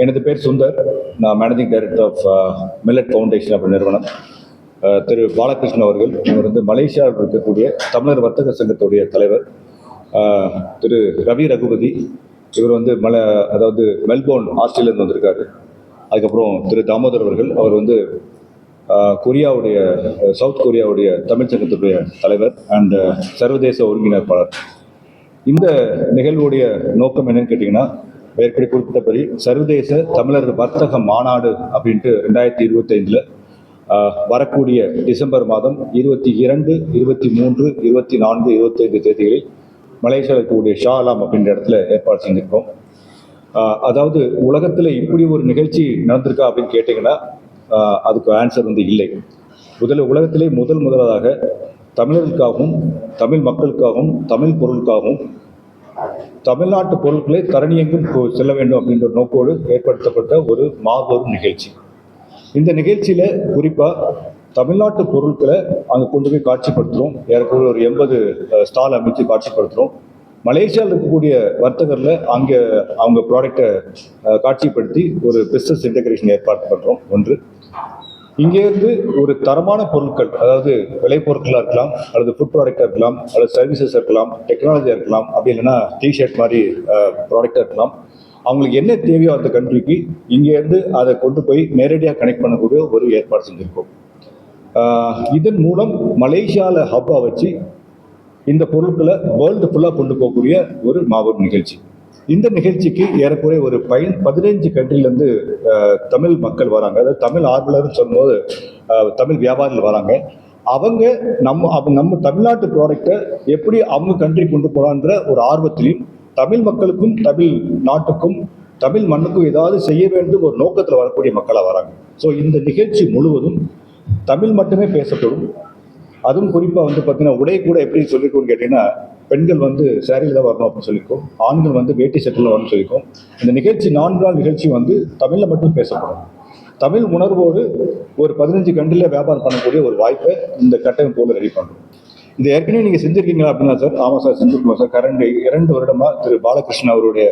எனது பேர் சுந்தர். நான் managing director of millet foundation அப்படி நிறுவனம். திரு பாலகிருஷ்ணன் அவர்கள், இவர் வந்து மலேசியாவில் இருக்கக்கூடிய தமிழர் வர்த்தக சங்கத்துடைய தலைவர். திரு ரவி ரகுபதி, இவர் வந்து அதாவது மெல்போர்ன் ஆஸ்திரேலியாவிலிருந்து வந்திருக்காரு. அதுக்கப்புறம் திரு தாமோதர் அவர்கள், அவர் வந்து கொரியாவுடைய சவுத் கொரியாவுடைய தமிழ் சங்கத்துடைய தலைவர் அண்ட் சர்வதேச ஒருங்கிணைப்பாளர். இந்த நிகழ்வுடைய நோக்கம் என்னன்னு கேட்டிங்கன்னா, ஏற்கனவே குறிப்பிட்டபடி சர்வதேச தமிழர் வர்த்தக மாநாடு அப்படின்ட்டு 2025 வரக்கூடிய டிசம்பர் மாதம் 22, 23, 24, 25 தேதிகளில் மலேசியாவில் இருக்கக்கூடிய ஷா அலாம் அப்படின்ற இடத்துல ஏற்பாடு செஞ்சிருக்கோம். அதாவது உலகத்தில் இப்படி ஒரு நிகழ்ச்சி நடந்திருக்கா அப்படின்னு கேட்டிங்கன்னா அதுக்கு ஆன்சர் வந்து இல்லை. உலகத்திலே முதலாவதாக தமிழர்களுக்காகவும் தமிழ் மக்களுக்காகவும் தமிழ் பொருளுக்காகவும் தமிழ்நாட்டு பொருட்களை தரணியெங்கும் செல்ல வேண்டும் அப்படின்ற நோக்கோடு ஏற்படுத்தப்பட்ட ஒரு மாபெரும் நிகழ்ச்சி. இந்த நிகழ்ச்சியில குறிப்பாக தமிழ்நாட்டு பொருட்களை அங்கே கொண்டு போய் காட்சிப்படுத்துகிறோம். ஏறக்குறைய ஒரு 80 ஸ்டால் அமைச்சு காட்சிப்படுத்துகிறோம். மலேசியாவில் இருக்கக்கூடிய வர்த்தகரில் அங்கே அவங்க ப்ராடக்டை காட்சிப்படுத்தி ஒரு பிஸ்னஸ் இன்டகிரேஷன் ஏற்பாடு பண்ணுறோம். ஒன்று, இங்கேருந்து ஒரு தரமான பொருட்கள், அதாவது விலை பொருட்களாக இருக்கலாம், அல்லது ஃபுட் ப்ராடக்டாக இருக்கலாம், அல்லது சர்வீசஸ் இருக்கலாம், டெக்னாலஜியாக இருக்கலாம், அப்படி இல்லைன்னா டிஷர்ட் மாதிரி ப்ராடக்டாக இருக்கலாம், அவங்களுக்கு என்ன தேவையோ அந்த கண்ட்ரிக்கு இங்கேருந்து அதை கொண்டு போய் நேரடியாக கனெக்ட் பண்ணக்கூடிய ஒரு ஏற்பாடு செஞ்சுருக்கோம். இதன் மூலம் மலேசியாவில் ஹப்பாக வச்சு இந்த பொருட்களை வேர்ல்டு ஃபுல்லாக கொண்டு போகக்கூடிய ஒரு மாபெரும் நிகழ்ச்சி. இந்த நிகழ்ச்சிக்கு ஏறக்குறைய ஒரு 15 கண்ட்ரிலேருந்து தமிழ் மக்கள் வராங்க. அதாவது தமிழ் ஆர்வலர்னு சொல்லும்போது தமிழ் வியாபாரிகள் வராங்க. அவங்க நம்ம தமிழ்நாட்டு ப்ராடக்டை எப்படி அவங்க கண்ட்ரி கொண்டு போகலான்ற ஒரு ஆர்வத்திலையும், தமிழ் மக்களுக்கும் தமிழ் நாட்டுக்கும் தமிழ் மண்ணுக்கும் ஏதாவது செய்ய வேண்டும் ஒரு நோக்கத்தில் வரக்கூடிய மக்களாக வராங்க. ஸோ இந்த நிகழ்ச்சி முழுவதும் தமிழ் மட்டுமே பேசப்படும். அதுவும் குறிப்பாக வந்து பார்த்தீங்கன்னா உடை கூட எப்படி சொல்லியிருக்கோன்னு கேட்டிங்கன்னா, பெண்கள் வந்து சேரீயில் தான் வரணும் அப்படின்னு சொல்லியிருக்கோம், ஆண்கள் வந்து வேட்டி சட்டில் வரணும்னு சொல்லியிருக்கோம். இந்த நிகழ்ச்சி 4 நாள் நிகழ்ச்சி வந்து தமிழில் மட்டும் பேசப்படும். தமிழ் உணர்வோடு ஒரு 15 கண்ட்ரியில் வியாபாரம் பண்ணக்கூடிய ஒரு வாய்ப்பை இந்த கட்டமைப்போடு ரெடி பண்ணுறோம். இது ஏற்கனவே நீங்கள் செஞ்சுருக்கீங்களா அப்படின்னா சார்? ஆமாம் சார், செஞ்சுருக்கோம் சார். கரண்ட் 2 வருடமாக திரு பாலகிருஷ்ணன் அவருடைய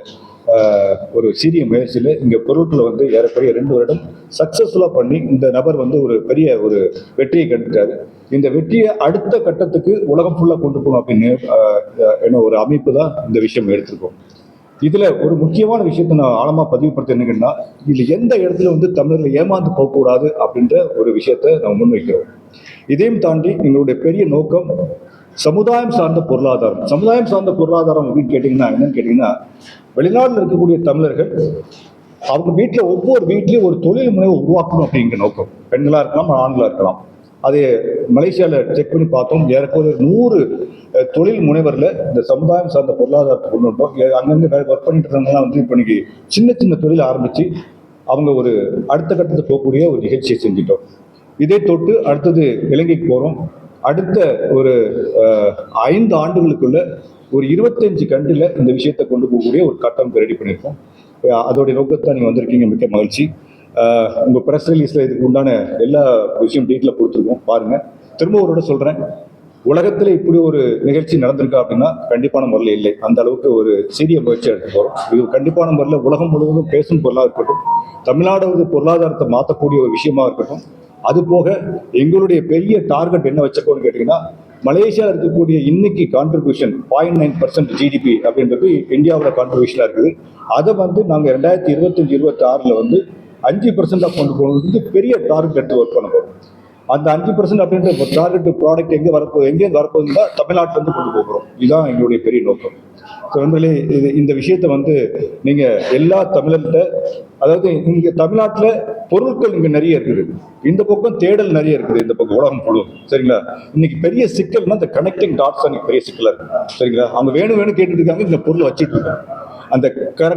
ஒரு சீரிய முயற்சியில் இங்கே பொருட்களை வந்து ஏறக்குறைய 2 வருடம் சக்ஸஸ்ஃபுல்லாக பண்ணி இந்த நபர் வந்து ஒரு பெரிய ஒரு வெற்றியை கண்டுட்டாரு. இந்த வெற்றியை அடுத்த கட்டத்துக்கு உலகம் ஃபுல்லாக கொண்டு போகணும் அப்படின்னு என்ன ஒரு அமைப்பு தான் இந்த விஷயம் எடுத்திருக்கோம். இதில் ஒரு முக்கியமான விஷயத்தை நான் ஆழமாக பதிவுபடுத்த என்னங்கன்னா, இதில் எந்த இடத்துல வந்து தமிழர்கள் ஏமாந்து போகக்கூடாது அப்படின்ற ஒரு விஷயத்தை நம்ம முன்வைக்கிறோம். இதையும் தாண்டி எங்களுடைய பெரிய நோக்கம் சமுதாயம் சார்ந்த பொருளாதாரம். சமுதாயம் சார்ந்த பொருளாதாரம் அப்படின்னு கேட்டிங்கன்னா என்னன்னு கேட்டிங்கன்னா, வெளிநாட்டில் இருக்கக்கூடிய தமிழர்கள் அவங்க வீட்டில் ஒவ்வொரு வீட்லேயும் ஒரு தொழில் முனைவை உருவாக்கணும் அப்படிங்கிற நோக்கம். பெண்களாக இருக்கலாம், ஆண்களாக இருக்கலாம். அது மலேசியாவில் செக் பண்ணி பார்த்தோம். ஏறக்குறைய 100 தொழில் முனைவரில் இந்த சமுதாயம் சார்ந்த பொருளாதாரத்தை கொண்டு வந்தோம். அங்கங்கே ஒர்க் பண்ணிட்டு இருந்தவங்கலாம் வந்து இப்போ இன்னைக்கு சின்ன சின்ன தொழில் ஆரம்பித்து அவங்க ஒரு அடுத்த கட்டத்துக்கு போகக்கூடிய ஒரு நிகழ்ச்சியை செஞ்சிட்டோம். இதே தொட்டு அடுத்தது இலங்கைக்கு போகிறோம். அடுத்த ஒரு 5 ஆண்டுகளுக்குள்ள ஒரு 25 கண்ட்ரியில் இந்த விஷயத்தை கொண்டு போகக்கூடிய ஒரு கட்டமைப்பு ரெடி பண்ணியிருக்கோம். அதோடைய நோக்கத்தை நீங்கள் வந்திருக்கீங்க, மிக்க மகிழ்ச்சி. உங்கள் ப்ரெஸ் ரிலீஸில் இதுக்கு உண்டான எல்லா விஷயம் டீட்டெயிலாக கொடுத்துருக்கோம், பாருங்கள். திரும்ப ஒரு விட சொல்கிறேன், உலகத்தில் இப்படி ஒரு நிகழ்ச்சி நடந்திருக்கா அப்படின்னா கண்டிப்பான முறையில் இல்லை. அந்த அளவுக்கு ஒரு சிறிய முயற்சி எடுத்து போகிறோம். இது கண்டிப்பான முறையில் உலகம் முழுவதும் பேசும் பொருளாக இருக்கட்டும், தமிழ்நாடு பொருளாதாரத்தை மாற்றக்கூடிய ஒரு விஷயமா இருக்கட்டும். அது போக எங்களுடைய பெரிய டார்கெட் என்ன வச்சிருக்கோம்னு கேட்டிங்கன்னா, மலேசியாவில் இருக்கக்கூடிய இன்னைக்கு கான்ட்ரிபியூஷன் 0.9% ஜிடிபி அப்படின்றது இந்தியாவோட கான்ட்ரிபியூஷனாக இருக்குது. அதை வந்து நாங்கள் 2025-26 வந்து 5% கொண்டு போகிறது பெரிய டார்கெட் எடுத்து ஒர்க் பண்ண போகிறோம். அந்த 5% அப்படின்ற டார்கெட் ப்ராடக்ட் எங்கேருந்து வரப்போகுதுன்னா தமிழ்நாட்டிலேருந்து கொண்டு போகிறோம். இதுதான் எங்களுடைய பெரிய நோக்கம். ஸோ நண்பர்களே, இந்த விஷயத்தை வந்து நீங்கள் எல்லா தமிழர்கிட்ட, அதாவது இங்கே தமிழ்நாட்டில் பொருட்கள் இங்கே நிறைய இருக்குது, இந்த பக்கம் தேடல் நிறைய இருக்குது, இந்த பக்கம் உலகம் முழுவதும். சரிங்களா? இன்னைக்கு பெரிய சிக்கல்னா இந்த கனெக்டிங் டாட்ஸ் தான் பெரிய சிக்கலாக இருக்குது. சரிங்களா? அவங்க வேணும் கேட்டுட்டு இருக்காங்க, இந்த பொருளை வச்சுட்டு இருக்காங்க. அந்த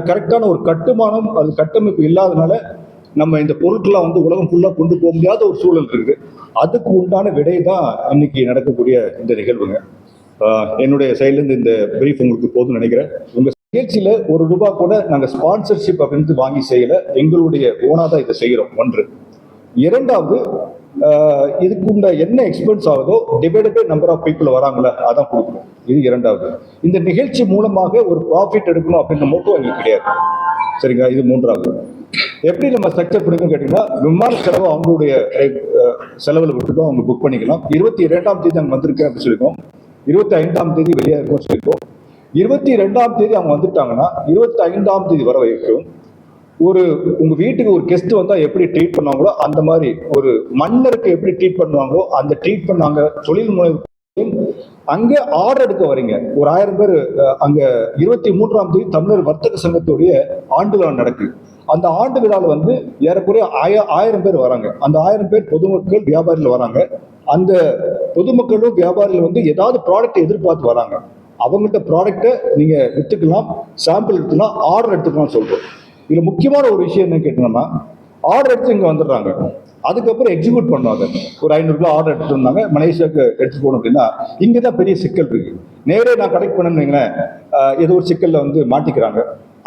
கரெக்டான ஒரு கட்டுமானம், அது கட்டமைப்பு இல்லாதனால நம்ம இந்த பொருட்களை வந்து உலகம் ஃபுல்லாக கொண்டு போக முடியாத ஒரு சூழல் இருக்குது. அதுக்கு உண்டான விடை தான் இன்னைக்கு நடக்கக்கூடிய இந்த நிகழ்வுங்க. என்னுடைய சைட்லேருந்து இந்த பிரீஃப் உங்களுக்கு போதும்னு நினைக்கிறேன். உங்கள் நிகழ்ச்சியில் ₹1 கூட நாங்கள் ஸ்பான்சர்ஷிப் அப்படின்னு வாங்கி செய்யலை, எங்களுடைய ஓனாக தான் இதை செய்கிறோம். ஒன்று. இரண்டாவது, இதுக்கு என்ன எக்ஸ்பென்ஸ் ஆகுதோ divided by number of people வராங்களே அதான் கொடுக்கணும். இது இரண்டாவது. இந்த நிகழ்ச்சி மூலமாக ஒரு ப்ராஃபிட் எடுக்கணும் அப்படின்ற நோக்கம் எங்களுக்கு கிடையாது. சரிங்களா? இது மூன்றாவது. எப்படி நம்ம ஸ்ட்ரக்சர் பண்ணிக்கணும் கேட்டீங்கன்னா, விமான செலவு அவங்களுடைய செலவில் விட்டுட்டோம், அவங்க புக் பண்ணிக்கலாம். 22ஆம் தேதி அங்கே வந்திருக்கேன் அப்படின்னு சொல்லியிருக்கோம். 25ஆம் தேதி வெளியே இருக்கும் சொல்லியிருக்கோம். 22ஆம் தேதி அவங்க வந்துட்டாங்கன்னா 25ஆம் தேதி வர வரைக்கும் உங்க வீட்டுக்கு ஒரு கெஸ்ட் வந்தா எப்படி ட்ரீட் பண்ணுவாங்களோ அந்த மாதிரி, ஒரு மன்னருக்கு எப்படி ட்ரீட் பண்ணுவாங்களோ அந்த ட்ரீட் பண்ணாங்க. தொழில் முனைவு அங்க ஆர்டர் எடுக்க வரீங்க. ஒரு 1000 பேர் அங்க 23ஆம் தேதி தமிழர் வர்த்தக சங்கத்துடைய ஆண்டு விழா நடக்குது. அந்த ஆண்டு விழாவில் வந்து ஏறக்குறைய 1000 பேர் வராங்க. அந்த 1000 பேர் பொதுமக்கள் வியாபாரிகள் வராங்க. அந்த பொதுமக்களும் வியாபாரிகள் வந்து ஏதாவது ப்ராடக்ட் எதிர்பார்த்து வராங்க. அவங்கள்ட்ட ப்ராடக்டை நீங்க வித்துக்கலாம், சாம்பிள் எடுத்துக்கலாம், ஆர்டர் எடுத்துக்கலாம் சொல்றோம். இதுல முக்கியமான ஒரு விஷயம் என்ன கேட்டோம்னா, ஆர்டர் எடுத்து இங்க வந்துடுறாங்க, அதுக்கப்புறம் எக்ஸிக்யூட் பண்ணுவாங்க. ஒரு 500 ரூபாய் ஆர்டர் எடுத்துட்டு இருந்தாங்க, மலேசியாவுக்கு எடுத்து போகணும் அப்படின்னா இங்கதான் பெரிய சிக்கல் இருக்கு. நேரே நான் கனெக்ட் பண்ணேன்னு ஏதோ ஒரு சிக்கல்ல வந்து மாட்டிக்கிறாங்க.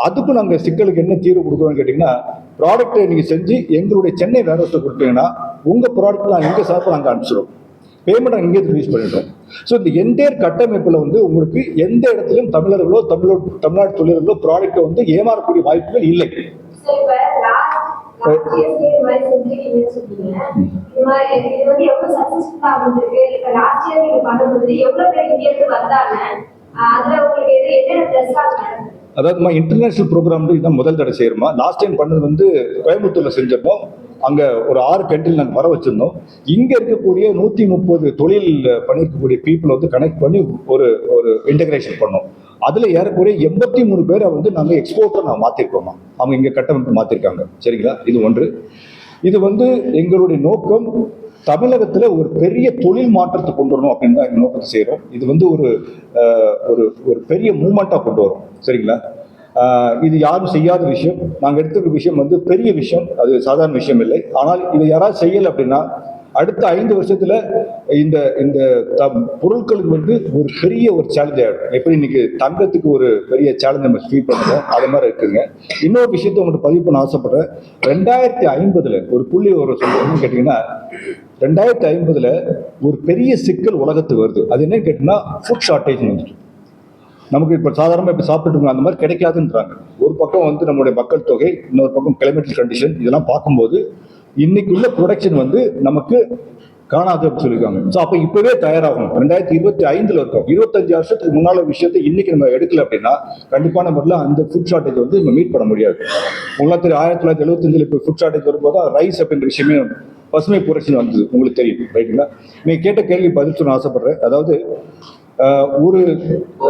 அதுக்கும் நாங்கள் சிக்கலுக்கு என்ன தீர்வு கொடுக்குறோம்னு கேட்டீங்கன்னா, ப்ராடக்ட்டை நீங்க செஞ்சு எங்களுடைய சென்னை வேர் ஹவுஸ்ல கொடுத்தீங்கன்னா உங்க ப்ராடக்ட் நான் எங்க சாப்பிட நாங்கள் அனுப்பிச்சிடும், பேமெண்ட் இங்கே ரிலீஸ் பண்ணிடுறோம். ஸோ இந்த என்டையர் கட்டமைப்பில் வந்து உங்களுக்கு எந்த இடத்துலையும் தமிழர்களோ தமிழ்நாட்டு தொழிலர்களோ ப்ராடக்ட்டை வந்து ஏமாறக்கூடிய வாய்ப்புகள் இல்லை. அதாவது இன்டர்நேஷனல் ப்ரோக்ராம் இதுதான் முதல் தடவை செய்யறோமா. லாஸ்ட் டைம் பண்ணது வந்து கோயம்புத்தூர்ல செஞ்சிருந்தோம். அங்க ஒரு 6 கண்ட்ரியில் நாங்கள் வர வச்சிருந்தோம். இங்க இருக்கக்கூடிய 130 தொழில் பண்ணிருக்கக்கூடிய பீப்புளை வந்து கனெக்ட் பண்ணி ஒரு இன்டகிரேஷன் பண்ணோம். அதுல ஏறக்குறைய 83 பேரை வந்து நாங்கள் எக்ஸ்போர்ட்டை நான் மாத்திருக்கோமா. அவங்க இங்க கட்டமைப்பு மாத்திருக்காங்க. சரிங்களா? இது ஒன்று. இது வந்து எங்களுடைய நோக்கம் தமிழகத்துல ஒரு பெரிய தொழில் மாற்றத்தை கொண்டு வரணும் அப்படின்னு தான் எங்க நோக்கத்தை செய்யறோம். இது வந்து ஒரு பெரிய மூவ்மெண்டா கொண்டு வரும். சரிங்களா? இது யாரும் செய்யாத விஷயம். நாங்கள் எடுத்துக்கிற விஷயம் வந்து பெரிய விஷயம், அது சாதாரண விஷயம் இல்லை. ஆனால் இதை யாராவது செய்யலை அப்படின்னா அடுத்த 5 வருஷத்துல இந்த இந்த பொருட்களுக்கு வந்து ஒரு பெரிய ஒரு சேலஞ்ச் ஆகிடும். எப்படி இன்னைக்கு தங்கத்துக்கு ஒரு பெரிய சேலஞ்ச் நம்ம ஃபீல் பண்ணுறோம், அது மாதிரி இருக்குங்க. இன்னொரு விஷயத்த உங்கள்கிட்ட பதிவு பண்ண ஆசைப்படுறேன். 2050 ஒரு புள்ளி ஒரு சொல்றேன்னு கேட்டீங்கன்னா, 2050 ஒரு பெரிய சிக்கல் உலகத்துக்கு வருது. அது என்னன்னு கேட்டீங்கன்னா, ஃபுட் ஷார்டேஜ் வந்துட்டு நமக்கு இப்போ சாதாரணமாக இப்போ சாப்பிட்டுருக்கோம், அந்த மாதிரி கிடைக்காதுன்றாங்க. ஒரு பக்கம் வந்து நம்மளுடைய மக்கள் தொகை, இன்னொரு பக்கம் கிளைமேட்டிக் கண்டிஷன், இதெல்லாம் பார்க்கும்போது இன்னைக்கு உள்ள ப்ரொடக்ஷன் வந்து நமக்கு காணாது அப்படின்னு சொல்லியிருக்காங்க. ஸோ அப்போ இப்பவே தயாராகும். 2025 இருக்கும். 25 வருஷத்துக்கு முன்னால விஷயத்தை இன்னைக்கு நம்ம எடுக்கல அப்படின்னா கண்டிப்பான முறையில் அந்த ஃபுட் ஷார்டேஜ் வந்து நம்ம மீட் பண்ண முடியாது. உங்களுக்கு தெரியும், 1975 இப்போ ஃபுட் ஷார்டேஜ் வரும்போது ரைஸ் அப்படின்ற விஷயமே பசுமை புரட்சின்னு வந்தது. உங்களுக்கு தெரியும், ரைட்டுங்களா? நீங்க கேட்ட கேள்வி பதில் சொல்ல ஆசைப்படுறேன். அதாவது ஒரு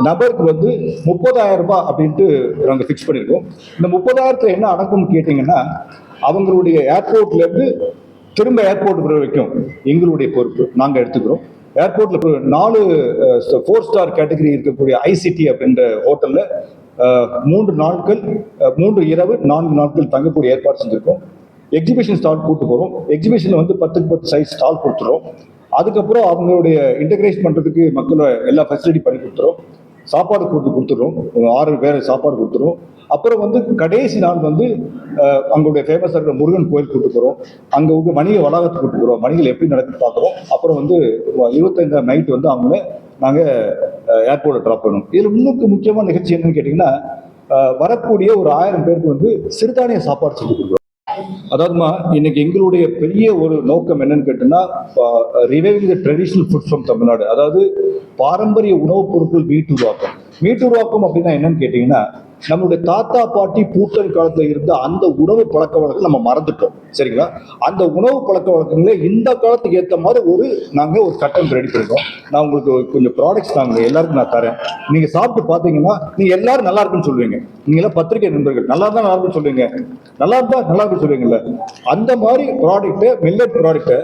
நபருக்கு வந்து 30,000 ரூபாய் அப்படின்ட்டு நாங்கள் ஃபிக்ஸ் பண்ணியிருக்கோம். இந்த 30,000 என்ன அடக்கும்னு கேட்டீங்கன்னா, அவங்களுடைய ஏர்போர்ட்ல இருந்து திரும்ப ஏர்போர்ட் வரைக்கும் எங்களுடைய பொறுப்பு நாங்கள் எடுத்துக்கிறோம். ஏர்போர்ட்ல 4 4 ஸ்டார் கேட்டகரி இருக்கக்கூடிய ஐசிடி அப்படின்ற ஹோட்டல்ல 3 நாட்கள் 3 இரவு 4 நாட்கள் தங்கக்கூடிய ஏற்பாடு செஞ்சிருக்கோம். எக்ஸிபிஷன் ஸ்டால் கூட்டு போகிறோம். எக்ஸிபிஷன்ல வந்து 10க்கு 10 சைஸ் ஸ்டால் கொடுத்துரும். அதுக்கப்புறம் அவங்களுடைய இன்டகிரேட் பண்றதுக்கு மக்களை எல்லா ஃபெசிலிட்டி பண்ணி கொடுத்துரும். சாப்பாடு கொடுத்துரும். 6 பேர் சாப்பாடு கொடுத்துரும். அப்புறம் வந்து கடைசி நாள் வந்து அங்களுடைய ஃபேமஸாக இருக்கிற முருகன் கோயில் கூட்டு போகிறோம். அங்கே வந்து வணிக வளாகத்துக்கு கூட்டு போகிறோம். வணிகள் எப்படி நடக்குன்னு பார்க்குறோம். அப்புறம் வந்து 25ஆம் நைட் வந்து அவங்கள நாங்கள் ஏர்போர்ட்டில் ட்ராப் பண்ணணும். இதில் இன்னும் முக்கியமான நிகழ்ச்சி என்னன்னு கேட்டிங்கன்னா, வரக்கூடிய ஒரு 1000 பேருக்கு வந்து சிறுதானிய சாப்பாடு செஞ்சு கொடுக்குறோம். அதாவதுமா இன்னைக்கு எங்களுடைய பெரிய ஒரு நோக்கம் என்னன்னு கேட்டோம்னா, reviving the traditional food from Tamil Nadu. அதாவது பாரம்பரிய உணவுப் பொருட்கள் மீட்டுருவாக்கம் அப்படின்னா என்னன்னு கேட்டீங்கன்னா, நம்மளுடைய தாத்தா பாட்டி பூட்டல் காலத்துல இருந்த அந்த உணவு பழக்க வழக்கம் நம்ம மறந்துட்டோம். சரிங்களா? அந்த உணவு பழக்க வழக்கங்களே இந்த காலத்துக்கு ஏற்ற மாதிரி நாங்கள் ஒரு கட்டம் ரெடி பண்ணிருக்கோம். நான் உங்களுக்கு கொஞ்சம் ப்ராடக்ட்ஸ் நாங்கள் எல்லாருக்கும் நான் தரேன். நீங்க சாப்பிட்டு பார்த்தீங்கன்னா நீங்க எல்லாரும் நல்லா இருக்குன்னு சொல்லுவீங்க. நீங்க எல்லாம் பத்திரிகை நண்பர்கள் நல்லா இருக்குன்னு சொல்லுவீங்க, நல்லா இருக்குன்னு சொல்லுவீங்கல்ல. அந்த மாதிரி ப்ராடக்ட்டை, மில்லட் ப்ராடக்ட்டை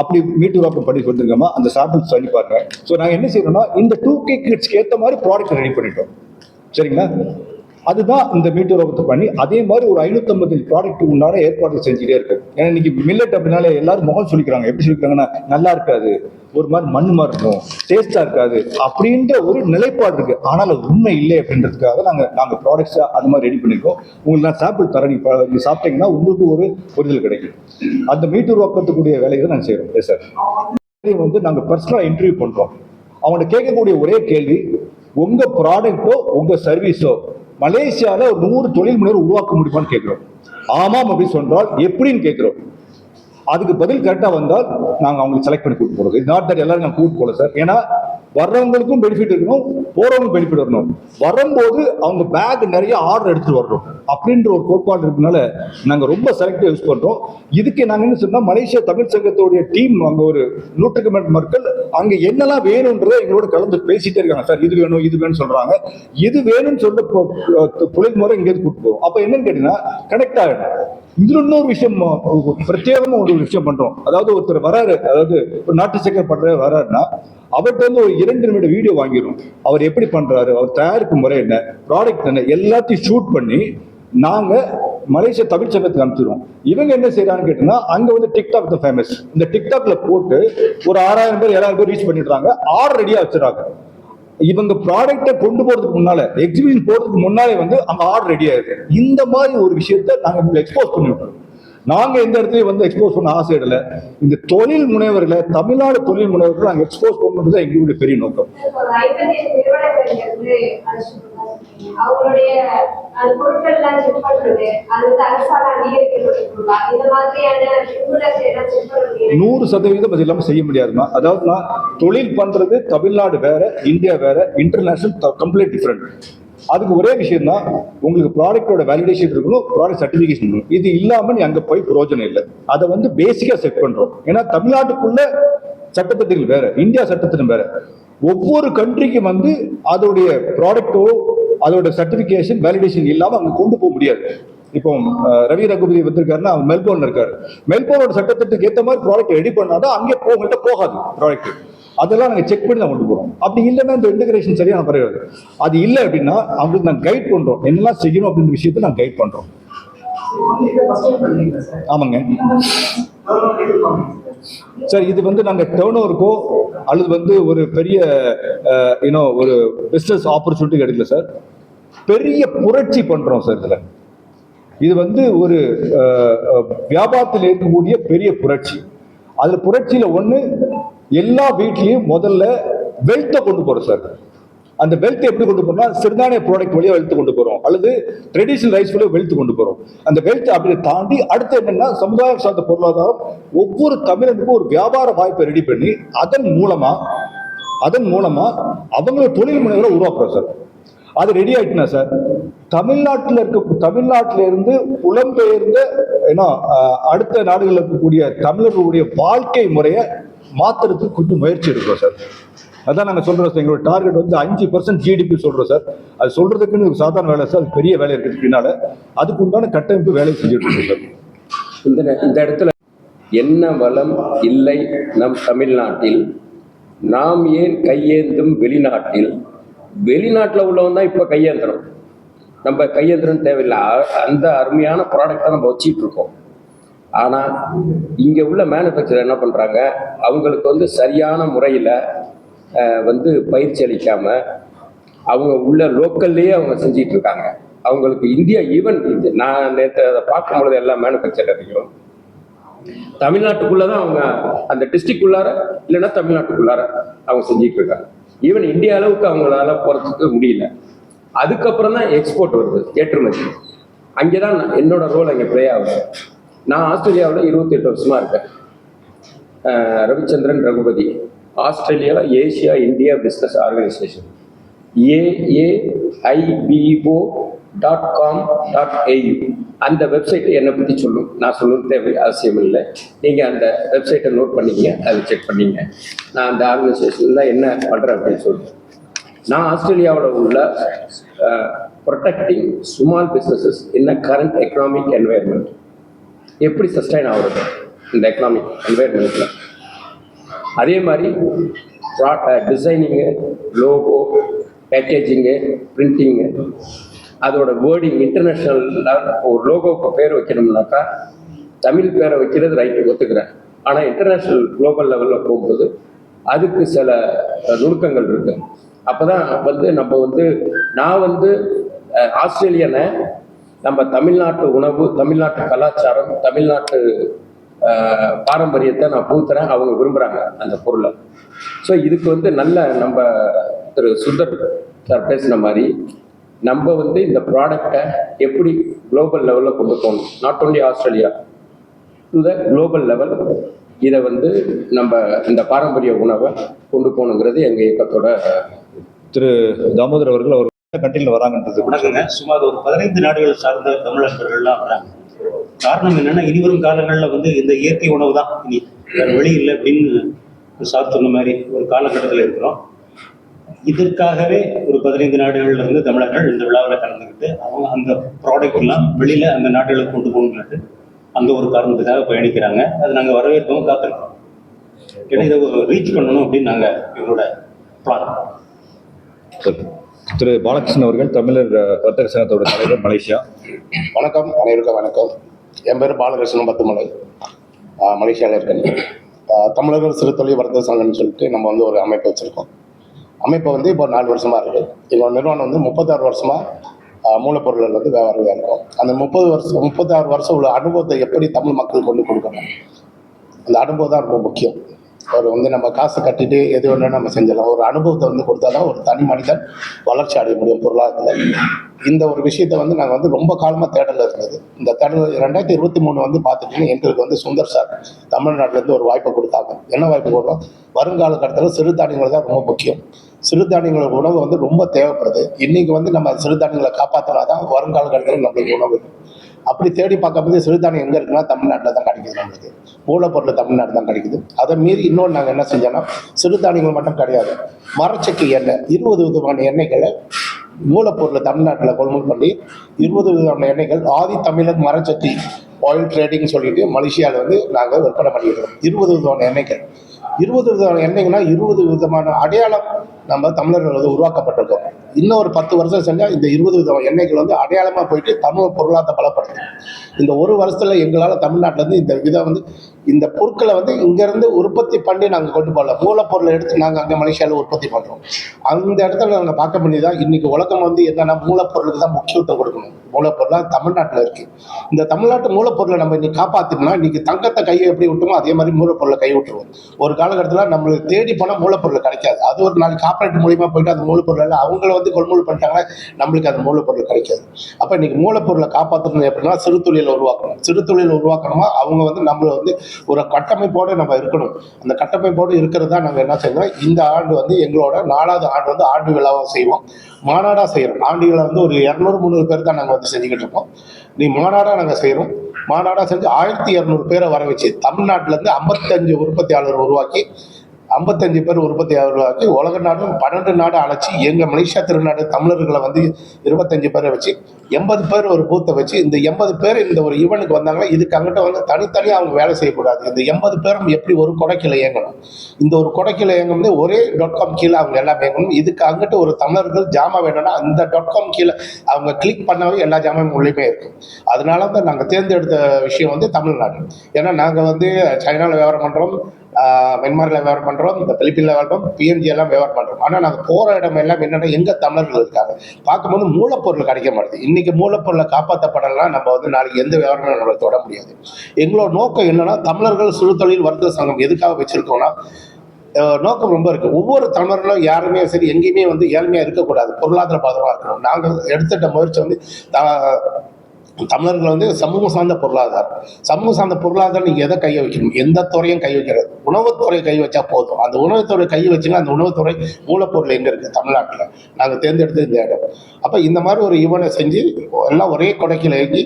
அப்படி மீட்டுருவாக்கம் பண்ணி கொடுத்துருக்கோமா, அந்த சாம்பிள்ஸ் பண்ணி பாருங்க. ஸோ நாங்கள் என்ன செய்யறோம்னா, இந்த 2K கிட்ஸ்க்கு ஏற்ற மாதிரி ப்ராடக்ட் ரெடி பண்ணிட்டோம். சரிங்களா? அதுதான் இந்த மீட்டுருவாக்கத்தை பண்ணி அதே மாதிரி ஒரு 550 ப்ராடக்ட் உண்டான ஏற்பாடு செஞ்சுட்டே இருக்கு. ஏன்னா இன்னைக்கு மில்லட் அப்படின்னாலே எல்லாரும் முகம் சொல்லிக்கிறாங்க. எப்படி சொல்லிக்கிறாங்கன்னா, நல்லா இருக்காது, ஒரு மாதிரி மண் மாதிரி இருக்கும், டேஸ்டா இருக்காது அப்படின்ற ஒரு நிலைப்பாடு இருக்கு. ஆனால் அது உண்மை இல்லை அப்படின்றதுக்காக நாங்கள் ப்ராடக்ட்ஸ் அந்த மாதிரி ரெடி பண்ணிருக்கோம். உங்களுக்கு நான் சாம்பிள் தரேன். நீங்க சாப்பிட்டீங்கன்னா உங்களுக்கு ஒரு புரிதல் கிடைக்கும். அந்த மீட்டுருவாக்கத்துக்குரிய வேலைகளை நாங்கள் செய்யறோம். Yes sir. வந்து நாங்கள் பர்சனலா இன்டர்வியூ பண்றோம். அவங்கள்ட்ட கேட்கக்கூடிய ஒரே கேள்வி, உங்க ப்ராடக்டோ உங்க சர்வீஸோ மலேசியாவில் ஒரு 100 தொழில் முனைவர் உருவாக்க முடியுமான்னு கேட்குறோம். ஆமாம் அப்படின்னு சொன்னால் எப்படின்னு கேட்குறோம். அதுக்கு பதில் கரெக்டாக வந்தால் நாங்கள் அவங்களுக்கு செலக்ட் பண்ணி கூட்டு போகிறோம். நாட் தட் எல்லாரும் நாங்கள் கூட்டு போகல சார். ஏன்னா வர்றவங்களுக்கும் பெனிஃபிட் இருக்கணும், போறவங்களுக்கும் பெனிஃபிட் வரணும். வரும்போது அவங்க பேக் நிறைய ஆர்டர் எடுத்துட்டு வரணும் அப்படின்ற ஒரு கோட்பாடு இருக்கனால நாங்கள் ரொம்ப செலக்டிவ் யூஸ் பண்றோம். இதுக்கு நாங்கள் என்ன சொன்னா, மலேசியா தமிழ் சங்கத்தோடைய டீம் அங்கே ஒரு 100க்கு மேற்பட்ட மக்கள் அங்கே என்னெல்லாம் வேணும்ன்றதை எங்களோட கலந்து பேசிட்டே இருக்காங்க. சார் இது வேணும் இது வேணும்னு சொல்றாங்க. இது வேணும்னு சொல்லிட்டு தொழில் முறை இங்கே கூட்டு போவோம். அப்போ என்னன்னு கேட்டீங்கன்னா கனெக்ட் ஆகிடும். இதுல இன்னொரு விஷயம் பிரத்யேகமா ஒரு விஷயம் பண்றோம். அதாவது ஒருத்தர் வராரு, அதாவது ஒரு நாட்டு சக்கரை பண்ற வராருன்னா அவர்கிட்ட வந்து ஒரு 2 நிமிட வீடியோ வாங்கிடும். அவர் எப்படி பண்றாரு, அவர் தயாரிப்பு முறை என்ன, ப்ராடக்ட் என்ன, எல்லாத்தையும் ஷூட் பண்ணி நாங்க மலேசியா தமிழ் சங்கத்துக்கு அனுப்பிச்சிடுவோம். இவங்க என்ன செய்யறாங்கன்னு கேட்டீங்கன்னா, அங்க வந்து டிக்டாக் தான் ஃபேமஸ். இந்த டிக்டாக்ல போட்டு ஒரு 6000 பேர் 7000 பேர் ரீச் பண்ணிடுறாங்க. ஆர்டர் ரெடியா வச்சிடறாங்க. இவங்க ப்ராடக்டை கொண்டு போறதுக்கு முன்னால, எக்ஸிபிஷன் போறதுக்கு முன்னாலே வந்து அங்க ஆர்டர் ரெடி ஆயிருக்கு. இந்த மாதிரி ஒரு விஷயத்த நாங்க எக்ஸ்போஸ் பண்ணிவிட்டோம். நாங்க எந்த இடத்துலயும் வந்து எக்ஸ்போஸ் பண்ண ஆசை இடல. இந்த தொழில் முனைவர்களை, தமிழ்நாடு தொழில் முனைவர்களை நாங்க எக்ஸ்போஸ் பண்ணுறது எங்களுடைய பெரிய நோக்கம். அவங்களுடைய பொருட்கள்லாம் செக் பண்றது, அது வந்து அரசால் அங்கீகரிக்கப்பட்டிருக்குங்களா? இந்த மாதிரியான 100% அது இல்லாம செய்ய முடியாதுமா. அதாவது நான் தொழில் பண்றது தமிழ்நாடு வேற, இந்தியா வேற, இன்டர்நேஷனல் கம்ப்ளீட் டிஃபரெண்ட். அதுக்கு ஒரே விஷயம் தான், உங்களுக்கு ப்ராடக்டோட வேலிடேஷன் இருக்கணும், ப்ராடக்ட் சர்டிஃபிகேஷன் இருக்கணும். இது இல்லாம நீ அங்க போய் பிரயோஜனம் இல்லை. அதை வந்து பேசிக்கா செட் பண்றோம். ஏன்னா தமிழ்நாட்டுக்குள்ள சட்டத்திட்டங்கள் வேற, இந்தியா சட்டத்திட்டம் வேற. ஒவ்வொரு கண்ட்ரிக்கும் வந்து அதோடைய ப்ராடக்டோ அதோட சர்டிபிகேஷன் வேலிடேஷன் இல்லாம அங்க கொண்டு போக முடியாது. இப்போ ரவி ரகுபதி வந்திருக்காருன்னா அவர் மெல்போர்ன்ல இருக்காரு. மெல்போர்னோட சட்டத்திட்டத்துக்கு ஏற்ற மாதிரி ப்ராடக்ட் ரெடி பண்ணாதான் அங்கே போகாது ப்ராடக்ட். அதெல்லாம் நாங்கள் செக் பண்ணி தான் கொண்டு போகிறோம். அப்படி இல்லைன்னா இந்த இன்டகிரேஷன் சரியான பரவாது. அது இல்லை அப்படின்னா அவங்களுக்கு நாங்கள் கைட் பண்றோம், என்னெல்லாம் செய்யணும் அப்படின்ற விஷயத்தை நாங்கள் கைட் பண்றோம். ஆமாங்க சார். இது வந்து நாங்கள் டேர்ன் ஓவருக்கோ அல்லது வந்து ஒரு பெரிய ஒரு பிஸ்னஸ் ஆப்பர்ச்சுனிட்டி கிடைக்கல சார். பெரிய புரட்சி பண்றோம் சார். இதுல இது வந்து ஒரு வியாபாரத்தில் இருக்கக்கூடிய பெரிய புரட்சி. அதுல புரட்சியில ஒண்ணு, எல்லா வீட்லயும் முதல்ல வெல்த்தை கொண்டு போறோம் சார். அந்த வெல்த் எப்படி கொண்டு போறோம்னா, சிறுதானிய ப்ராடக்ட் வழியா வெல்த் கொண்டு போறோம், அல்லது ட்ரெடிஷனல் ரைஸ் வழியா வெல்த் கொண்டு போறோம். அந்த வெல்த் அப்படியே தாண்டி அடுத்து என்னன்னா, சமுதாயம் சார்ந்த பொருளாதாரம். ஒவ்வொரு தமிழனுக்கும் ஒரு வியாபார வாய்ப்பை ரெடி பண்ணி அதன் மூலமா அவங்களோட தொழில் முனைவரை உருவாக்குறோம் சார். அது ரெடி ஆயிட்டுனா சார், தமிழ்நாட்டில இருந்து புலம்பெயர்ந்த அடுத்த நாடுகளில் இருக்கக்கூடிய தமிழர்களுடைய வாழ்க்கை முறையை மாத்துறதுக்கு கொஞ்சம் முயற்சி எடுக்கிறோம் சார். அதான் நாங்கள் சொல்றோம் சார். எங்களோட டார்கெட் வந்து 5% ஜிடிபி சொல்றோம் சார். அது சொல்றதுக்குன்னு ஒரு சாதாரண வேலை சார், பெரிய வேலை இருக்குது பின்னால. அதுக்கு உண்டான கட்டமைப்பு வேலையை செஞ்சுட்டு இருக்கோம் சார். இந்த இடத்துல என்ன வளம் இல்லை நம் தமிழ்நாட்டில், நாம் ஏன் கையேந்தும் வெளிநாட்டில்? வெளிநாட்டில் உள்ளவன் தான் இப்போ கையேந்திரம். நம்ம கையேந்திரம் தேவையில்லை. அந்த அருமையான ப்ராடக்டை நம்ம வச்சிட்டு இருக்கோம். ஆனால் இங்கே உள்ள மேனுஃபேக்சர் என்ன பண்ணுறாங்க, அவங்களுக்கு வந்து சரியான முறையில் வந்து பயிற்சி அளிக்காமல் அவங்க உள்ள லோக்கல்லையே அவங்க செஞ்சிட்டு இருக்காங்க. அவங்களுக்கு இந்தியா ஈவன் இது நான் நேற்று அதை பார்க்கும்பொழுது எல்லா மேனுஃபேக்சரையும் தமிழ்நாட்டுக்குள்ளே தான் அவங்க அந்த டிஸ்ட்ரிக்டுள்ளார இல்லைன்னா தமிழ்நாட்டுக்குள்ளார அவங்க செஞ்சிட்டு இருக்காங்க. ஈவன் இந்தியா அளவுக்கு அவங்களால போகிறதுக்கு முடியல. அதுக்கப்புறம் தான் எக்ஸ்போர்ட் வருது, ஏற்றுமதி. அங்கே தான் என்னோட ரோல் அங்கே ப்ளே ஆகுது. நான் ஆஸ்திரேலியாவில் 28 வருஷமாக இருக்கேன். ரவிச்சந்திரன் ரகுபதி, ஆஸ்திரேலியாவில் Asia India business organisation AAIBO.com.au அந்த வெப்சைட்டை என்னை பற்றி சொல்லும். நான் சொல்லணும் தேவை அவசியம் இல்லை. நீங்கள் அந்த வெப்சைட்டை நோட் பண்ணிங்க, அதை செக் பண்ணிங்க. நான் அந்த ஆர்கனைசேஷனில் என்ன பண்ணுறேன் அப்படின்னு சொல்லுவேன். நான் ஆஸ்திரேலியாவில் உள்ள ப்ரொடெக்டிங் ஸ்மால் பிஸ்னஸஸ் இன் அ கரண்ட் எக்கனாமிக் என்வைரன்மெண்ட், எப்படி சஸ்டைன் ஆகுறது இந்த எக்கனாமிக் என்வைரன்மெண்ட்டில். அதே மாதிரி டிசைனிங்கு, லோகோ, பேக்கேஜிங்கு, பிரிண்டிங்கு, அதோட வேர்டிங் இன்டர்நேஷ்னல். ஒரு லோகோவுக்கு பேர் வைக்கணும்னாக்கா தமிழ் பேரை வைக்கிறது ரைட்டு ஒத்துக்கிறேன். ஆனால் இன்டர்நேஷ்னல் குளோபல் லெவலில் போகும்போது அதுக்கு சில நுணுக்கங்கள் இருக்கு. அப்போ தான் வந்து நான் வந்து ஆஸ்திரேலியனை நம்ம தமிழ்நாட்டு உணவு, தமிழ்நாட்டு கலாச்சாரம், தமிழ்நாட்டு பாரம்பரியத்தை நான் பூத்துறேன். அவங்க விரும்புகிறாங்க அந்த பொருளை. ஸோ இதுக்கு வந்து நல்ல நம்ம திரு சுந்தர் சார் பேசின மாதிரி நம்ம வந்து இந்த ப்ராடக்டை எப்படி குளோபல் லெவலில் கொண்டு போகணும், not only Australia to the global level. இதை வந்து நம்ம இந்த பாரம்பரிய உணவை கொண்டு போகணுங்கிறது எங்கள் இயக்கத்தோட. திரு தாமோதர் அவர்கள் அவர் கண்ட்ரியில் வராங்கன்றது வணக்கங்க. சுமார் ஒரு 15 நாடுகள் சார்ந்த தமிழர்கள்லாம் வராங்க. காரணம் என்னன்னா, இனிவரும் காலங்களில் வந்து இந்த இயற்கை உணவு தான் இனி, வேற வழி இல்லை அப்படின்னு சார் சொன்ன மாதிரி ஒரு காலகட்டத்தில் இருக்கிறோம். இதற்காகவே ஒரு 15 நாடுகள்ல இருந்து தமிழர்கள் இந்த விழாவில் கலந்துக்கிட்டு அவங்க அந்த ப்ராடக்ட் எல்லாம் வெளியில அந்த நாடுகளுக்கு கொண்டு போகணும்னு அந்த ஒரு காரணத்துக்காக பயணிக்கிறாங்க. அது நாங்கள் வரவேற்கவும் காத்திருக்கோம். ஏன்னா இதை ரீச் பண்ணணும் அப்படின்னு நாங்கள் எங்களோட பிளான். திரு பாலகிருஷ்ணன் அவர்கள் தமிழர் வர்த்தக சங்கத்தோட தலைவர், மலேசியா. வணக்கம், அனைவருக்கும் வணக்கம். என் பேர் பாலகிருஷ்ணன் பத்துமலை, மலேசியாவில் இருக்கேன். தமிழர்கள் சிறு தொழில் வர்த்தக சங்கம்னு சொல்லிட்டு நம்ம வந்து ஒரு அமைப்பு வச்சுருக்கோம். அமைப்பு வந்து இப்போ 4 வருஷமாக இருக்குது. எங்களோட நிறுவனம் வந்து 36 வருஷமாக மூலப்பொருள்கள் வந்து வியாபாரம் இருக்கும். அந்த 36 வருஷம் உள்ள அனுபவத்தை எப்படி தமிழ் மக்கள் கொண்டு கொடுக்கணும், அந்த அனுபவம் தான் ரொம்ப முக்கியம். ஒரு வந்து நம்ம காசு கட்டிட்டு எது வேணாலும் நம்ம செஞ்சிடலாம். ஒரு அனுபவத்தை வந்து கொடுத்தா தான் ஒரு தனி மனிதன் வளர்ச்சி அடைய முடியும் பொருளாதாரத்தில். இந்த ஒரு விஷயத்தை வந்து நாங்கள் வந்து ரொம்ப காலமாக தேடல இருந்தது. இந்த தேடல் 2023 வந்து பார்த்துட்டிங்கன்னா எங்களுக்கு வந்து சுந்தர் சார் தமிழ்நாட்டிலேருந்து ஒரு வாய்ப்பை கொடுத்தாங்க. என்ன வாய்ப்பு கொடுத்தோம், வருங்கால கட்டத்தில் சிறுதானியங்கள் தான் ரொம்ப முக்கியம். சிறுதானியங்களோட உணவு வந்து ரொம்ப தேவைப்படுது. இன்றைக்கி வந்து நம்ம சிறுதானியங்களை காப்பாற்றினா தான் வருங்கால கட்டத்தில் நம்மளுக்கு உணவு. அப்படி தேடி பார்க்கும்போது சிறுதானியம் எங்கே இருக்குன்னா தமிழ்நாட்டில் தான் கிடைக்குது. நம்மளுக்கு மூலப்பொருள் தமிழ்நாடு தான் கிடைக்குது. அதை மீறி இன்னொன்று நாங்கள் என்ன செஞ்சோன்னா, சிறுதானியங்கள் மட்டும் கிடையாது, மரச்செக்கு எண்ணெய் 20 விதமான எண்ணெய்களை மூலப்பொருள் தமிழ்நாட்டில் கொள்முதல் பண்ணி 20 விதமான எண்ணெய்கள் ஆதி தமிழர் மரச்செக்கு ஆயில் ட்ரேடிங் சொல்லிட்டு மலேசியாவில் வந்து நாங்கள் விற்பனை பண்ணிக்கிறோம். 20 விதமான எண்ணெய்கள். 20 விதமான எண்ணெய்கள்னா 20 விதமான அடையாளம் நம்ம தமிழர்கள் வந்து உருவாக்கப்பட்டிருக்கோம். இன்னும் ஒரு 10 வருஷம் செஞ்சால் இந்த 20 விதமான எண்ணெய்கள் வந்து அடையாளமாக போயிட்டு தமிழ் பொருளாதார பலப்படுத்தும். இந்த ஒரு வருஷத்தில் எங்களால் தமிழ்நாட்டிலேருந்து இந்த விதம் வந்து இந்த பொருட்களை வந்து இங்கேருந்து உற்பத்தி பண்ணி நாங்கள் கொண்டு போகல. மூலப்பொருளை எடுத்து நாங்கள் அங்கே மலேசியாவில் உற்பத்தி பண்ணுறோம். அந்த இடத்துல நாங்கள் பார்க்க பண்ணி தான் இன்றைக்கி உலகம் வந்து என்னென்னா மூலப்பொருளுக்கு தான் முக்கியத்துவம் கொடுக்கணும். மூலப்பொருளாக தமிழ்நாட்டில் இருக்குது. இந்த தமிழ்நாட்டு மூலப்பொருளை நம்ம இன்னைக்கு காப்பாற்றினோம்னா இன்றைக்கி தங்கத்தை கையை எப்படி விட்டுமோ அதே மாதிரி மூலப்பொருளை கை விட்டுருவோம். ஒரு காலகட்டத்தில் நம்மளுக்கு தேடி போனால் மூலப்பொருள் கிடைக்காது. அது ஒரு நாளைக்கு கார்பரேட் மூலியமாக போயிட்டு அந்த மூலப்பொருள் அவங்கள வந்து கொள்முதல் பண்ணிட்டாங்கன்னா நம்மளுக்கு அந்த மூலப்பொருள் கிடைக்காது. அப்போ இன்றைக்கி மூலப்பொருளை காப்பாற்றணும் எப்படின்னா சிறு தொழிலை உருவாக்கணும். சிறு தொழில் உருவாக்கணுமா அவங்க வந்து நம்மளை வந்து ஒரு கட்டமைப்போடு நம்ம இருக்கணும். அந்த கட்டமைப்போடு இருக்கிறது தான் நாங்கள் என்ன செய்வோம், இந்த ஆண்டு வந்து எங்களோட 4வது ஆண்டு வந்து ஆண்டு விழாவாக செய்வோம், மாநாடாக செய்கிறோம். ஆண்டுகளை வந்து ஒரு 200-300 பேர் தான் நாங்கள் வந்து செஞ்சுக்கிட்டு இருக்கோம். மாநாடாக நாங்கள் செய்கிறோம். மாநாடாக செஞ்சு 1200 பேரை வர வச்சு தமிழ்நாட்டிலேருந்து 55 உற்பத்தியாளர் உருவாக்கி 55 பேர் உற்பத்தியாளர்களாக்கி உலக நாடும் 12 நாடு அழைச்சி எங்கள் மலேசியா திருநாடு தமிழர்களை வந்து 25 பேரை வச்சு 80 பேர் ஒரு பூத்தை வச்சு இந்த 80 பேர் இந்த ஒரு ஈவெண்ட்டுக்கு வந்தாங்கன்னா இதுக்கு அங்கிட்ட வந்து தனித்தனியாக அவங்க வேலை செய்யக்கூடாது. இந்த 80 பேரும் எப்படி ஒரு கொடைக்கில் இயங்கணும், இந்த ஒரு கொடைக்கில் இயங்கும் வந்து ஒரே .com கீழே அவங்க எல்லாம் இயங்கணும். இதுக்கு அங்கிட்ட ஒரு தமிழர்கள் ஜாமான் வேணும்னா அந்த .com கீழே அவங்க கிளிக் பண்ணவே எல்லா ஜாமான் உள்ளேயுமே இருக்கும். அதனால தான் நாங்கள் தேர்ந்தெடுத்த விஷயம் வந்து தமிழ்நாடு. ஏன்னா நாங்கள் வந்து சைனாவில் வியாபாரம் பண்ணுறோம், மென்மாரில் வியாபாரம் பண்ணுறோம், இந்த பிலிப்பீனில் வியாபாரம் பண்ணுறோம், பிஎன்ஜி எல்லாம் வியாபாரம் பண்ணுறோம். ஆனால் நாங்கள் போகிற இடம் எல்லாம் என்னென்னா எங்கே தமிழர்கள் இருக்காங்க. பார்க்கும்போது மூலப்பொருள் கிடைக்க மாட்டேது. இன்றைக்கி மூலப்பொருளை காப்பாற்றப்படலாம் நம்ம வந்து நாளைக்கு எந்த வியாபாரமும் நம்மளை தொட முடியாது. எங்களோட நோக்கம் என்னென்னா தமிழர்கள் சுழு தொழில் வர்த்தக சங்கம் எதுக்காக வச்சுருக்கோன்னா நோக்கம் ரொம்ப இருக்குது. ஒவ்வொரு தமிழர்களும் யாருமே சரி எங்கேயுமே வந்து ஏழ்மையாக இருக்கக்கூடாது, பொருளாதார பாதமாக இருக்கணும். நாங்கள் எடுத்துட்ட முயற்சி வந்து தமிழர்கள் வந்து சமூகம் சார்ந்த பொருளாதாரம். சமூகம் சார்ந்த பொருளாதாரம் நீங்கள் எதை கையை வைக்கணும், எந்த துறையும் கை வைக்கிறது, உணவுத்துறை கை வச்சா போதும். அந்த உணவுத்துறை கை வச்சுன்னா அந்த உணவுத்துறை மூலப்பொருள் எங்கே இருக்குது தமிழ்நாட்டில் நாங்கள் தேர்ந்தெடுத்து இந்த இடம். அப்போ இந்த மாதிரி ஒரு ஈவெண்ட்டை செஞ்சு எல்லாம் ஒரே கொடைக்கில் ஏங்கி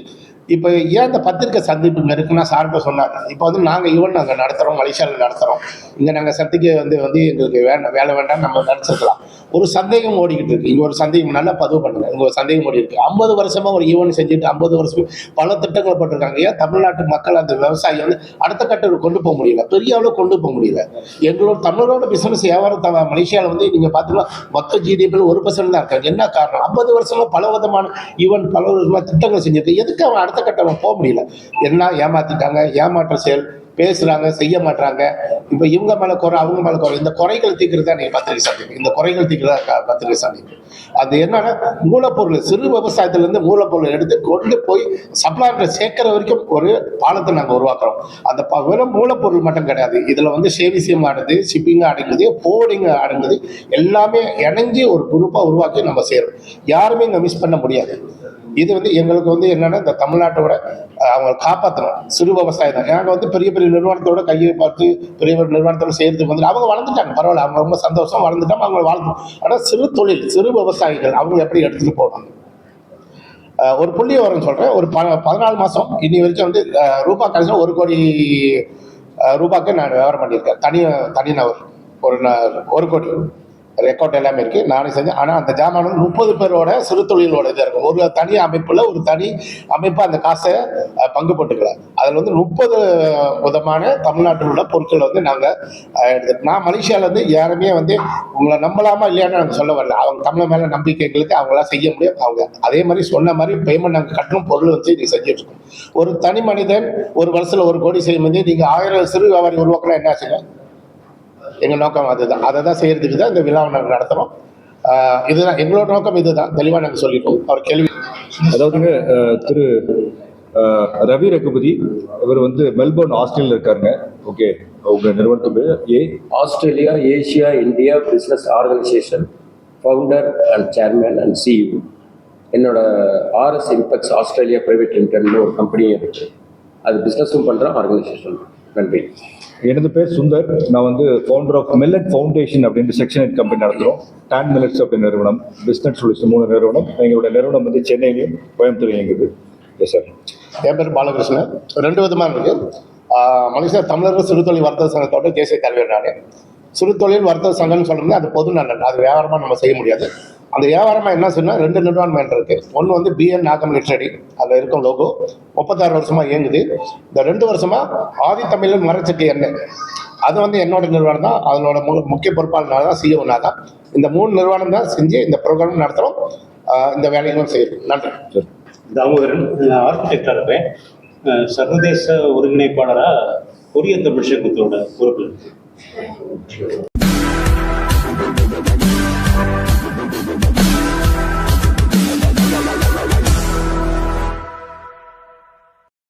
இப்போ ஏன் இந்த பத்திரிக்கை சந்திப்பு இங்கே இருக்குன்னா சார்கிட்ட சொன்னாங்க. இப்போ வந்து நாங்கள் ஈவெண்ட் நாங்கள் நடத்துகிறோம், மலேசியாவில் நடத்துகிறோம். இங்கே நாங்கள் சந்திக்க வந்து எங்களுக்கு வேலை வேண்டாம் நம்ம நினச்சிருக்கலாம். ஒரு சந்தேகம் ஓடிக்கிட்டு இருக்குது. இங்கே ஒரு சந்தேகம் நல்லா பதிவு பண்ணுங்க. இங்கே ஒரு சந்தேகம் ஓடி இருக்குது. 50 வருஷமாக ஒரு ஈவெண்ட் செஞ்சுட்டு 50 வருஷம் பல திட்டங்கள் போட்டிருக்காங்க. ஏன் தமிழ்நாட்டு மக்கள் அந்த விவசாயி வந்து அடுத்த கட்டத்துக்கு கொண்டு போக முடியல, பெரிய அளவு கொண்டு போக முடியல. எங்களோட தமிழரோட பிசினஸ் வியாபாரம் மலேசியாவில் வந்து நீங்கள் பார்த்தீங்கன்னா மொத்த ஜிடிபியில் 1% தான் இருக்காங்க. என்ன காரணம், 50 வருஷமாக பல விதமான ஈவெண்ட் பல விதமான திட்டங்கள் செஞ்சுருக்கு. எதுக்கு அவன் அடுத்த கட்டம் போக முடியல? என்ன ஏமாத்திட்டாங்க, ஏமாற்ற செயல் பேசுறாங்க, செய்ய மாட்டாங்க. இப்போ இவங்க மேல குறை, அவங்க மேல குறை. இந்த குறைகள் தீர்க்கிறதா நீங்க பத்திரிகை சந்திப்பு. இந்த குறைகள் தீர்க்கிறதா பத்திரிகை சந்திப்பு. அது என்னன்னா, மூலப்பொருள் சிறு விவசாயத்துல இருந்து மூலப்பொருள் எடுத்து கொண்டு போய் சப்ளையர்கிட்ட சேர்க்கிற வரைக்கும் ஒரு பாலத்தை நாங்கள் உருவாக்குறோம். அந்த வெறும் மூலப்பொருள் மட்டும் கிடையாது. இதுல வந்து சேவிசியம் ஆடுது, ஷிப்பிங் அடங்குது, போர்டிங் அடங்குது, எல்லாமே இணைஞ்சு ஒரு குரூப்பா உருவாக்கி நம்ம செய்யறோம். யாருமே இங்க மிஸ் பண்ண முடியாது. இது வந்து எங்களுக்கு வந்து என்னன்னா, இந்த தமிழ்நாட்டோட அவங்க காப்பாற்றணும். சிறு விவசாயம் தான். நாங்கள் வந்து பெரிய பெரிய நிறுவனத்தோட கையை பார்த்து பெரிய பெரிய நிறுவனத்தோட சேர்த்து வந்து அவங்க வளர்ந்துட்டாங்க, பரவாயில்ல, அவங்க ரொம்ப சந்தோஷம், வளர்ந்துட்டாங்க, அவங்க வாழ்க்கணும். ஆனால் சிறு தொழில், சிறு விவசாயிகள் அவங்க எப்படி எடுத்துட்டு போவாங்க? ஒரு புள்ளி விவரம் சொல்றேன். ஒரு 14 மாசம் இன்னி வரைக்கும் வந்து ரூபா கடைசியில் 1 கோடி ரூபாய்க்கு நான் வியாபாரம் பண்ணியிருக்கேன். தனிநபர் ஒரு 1 கோடி ரெக்கார்ட் எல்லாமே இருக்கு, நானே செஞ்சேன். ஆனால் அந்த ஜாமான் வந்து 30 பேரோட சிறு தொழிலோட இதாக இருக்கும். ஒரு தனி அமைப்புல ஒரு தனி அமைப்பா அந்த காசை பங்கு போட்டுக்கலாம். அதில் வந்து 30 விதமான தமிழ்நாட்டில் உள்ள பொருட்களை வந்து நாங்கள் எடுத்துட்டோம். நான் மலேசியாவில் வந்து யாருமே வந்து உங்களை நம்பலாமா இல்லையான்னு நாங்கள் சொல்ல வரல. அவங்க தமிழ் மேலே நம்பிக்கை எங்களுக்கு, அவங்களாம் செய்ய முடியும். அவங்க அதே மாதிரி சொன்ன மாதிரி பேமெண்ட் நாங்கள் கட்டணும், பொருள் வச்சு நீ செஞ்சுட்டு இருக்கோம். ஒரு தனி மனிதன் ஒரு வருஷத்தில் 1 கோடி செய்யும் போது நீங்கள் 1000 சிறு வியாபாரி உருவாக்கலாம், என்ன செய்யும்? எங்க நோக்கம் அதுதான். அதை தான் செய்யறதுக்கு தான் இந்த விழாவை நாங்கள் நடத்துறோம். இதுதான் எங்களோட நோக்கம், இதுதான் தெளிவாக நாங்கள் சொல்லிட்டோம். அவர் கேள்வி அதாவதுங்க, திரு ரவி ரகுபதி, இவர் வந்து மெல்போர்ன், ஆஸ்திரேலியா இருக்காருங்க. ஓகே, உங்க நிறுவனத்துக்கு Australia Asia India business organisation founder and chairman and CEO. என்னோட ஆர்எஸ் இம்பெக்ஸ் ஆஸ்திரேலியா பிரைவேட் லிமிடெட்னு ஒரு கம்பெனியும் இருக்குது. அது பிஸ்னஸும் பண்ணுறோம், ஆர்கனைசேஷன். நன்றி. எனது பேர் சுந்தர். நான் வந்து ஃபவுண்டர் ஆஃப் மில்லட் ஃபவுண்டேஷன் அப்படின்ற செக்ஷன் எயிட் கம்பெனி நடத்துகிறோம். டான் மில்லட்ஸ் அப்படின்னு நிறுவனம், பிஸ்னஸ் சொல்யூஷன் 3 நிறுவனம். எங்களுடைய நிறுவனம் வந்து சென்னையிலையும் கோயம்புத்தூர் இயங்குது. Yes sir. என் பேர் பாலகிருஷ்ணன். 2 விதமாக இருக்கு. மலேசியா தமிழர்கள் சிறுதொழில் வர்த்தக சங்கத்தோட தேசிய தலைவர் நான். சிறுதொழில் வர்த்தக சங்கம்னு சொல்லணும்னா அது பொது நலன், அது வியாபாரமாக நம்ம செய்ய முடியாது. அந்த வியாபாரமாக என்ன சொன்னால் 2 நிறுவனம் இருக்கு. ஒன்று வந்து பிஎன் நாகம் லிட்ரரி, அதில் இருக்கும் லோகோ 36 வருஷமா இயங்குது. இந்த 2 வருஷமா ஆதி தமிழன் மரச்செக்கு எண்ணெய், அது வந்து என்னோட நிறுவனம் தான். அதனோட முக்கிய பொறுப்பாளர் தான், சிஇஓ நான் தான். இந்த 3 நிறுவனம் தான் செஞ்சு இந்த ப்ரோக்ராம் நடத்துகிறோம், இந்த வேலைகளும் செய்யறோம். நன்றி. தாமோதரன், ஆர்கிடெக்டாக இருப்பேன். சர்வதேச ஒருங்கிணைப்பாளராக கொரிய தமிழ் சங்கத்தோட பொறுப்பு.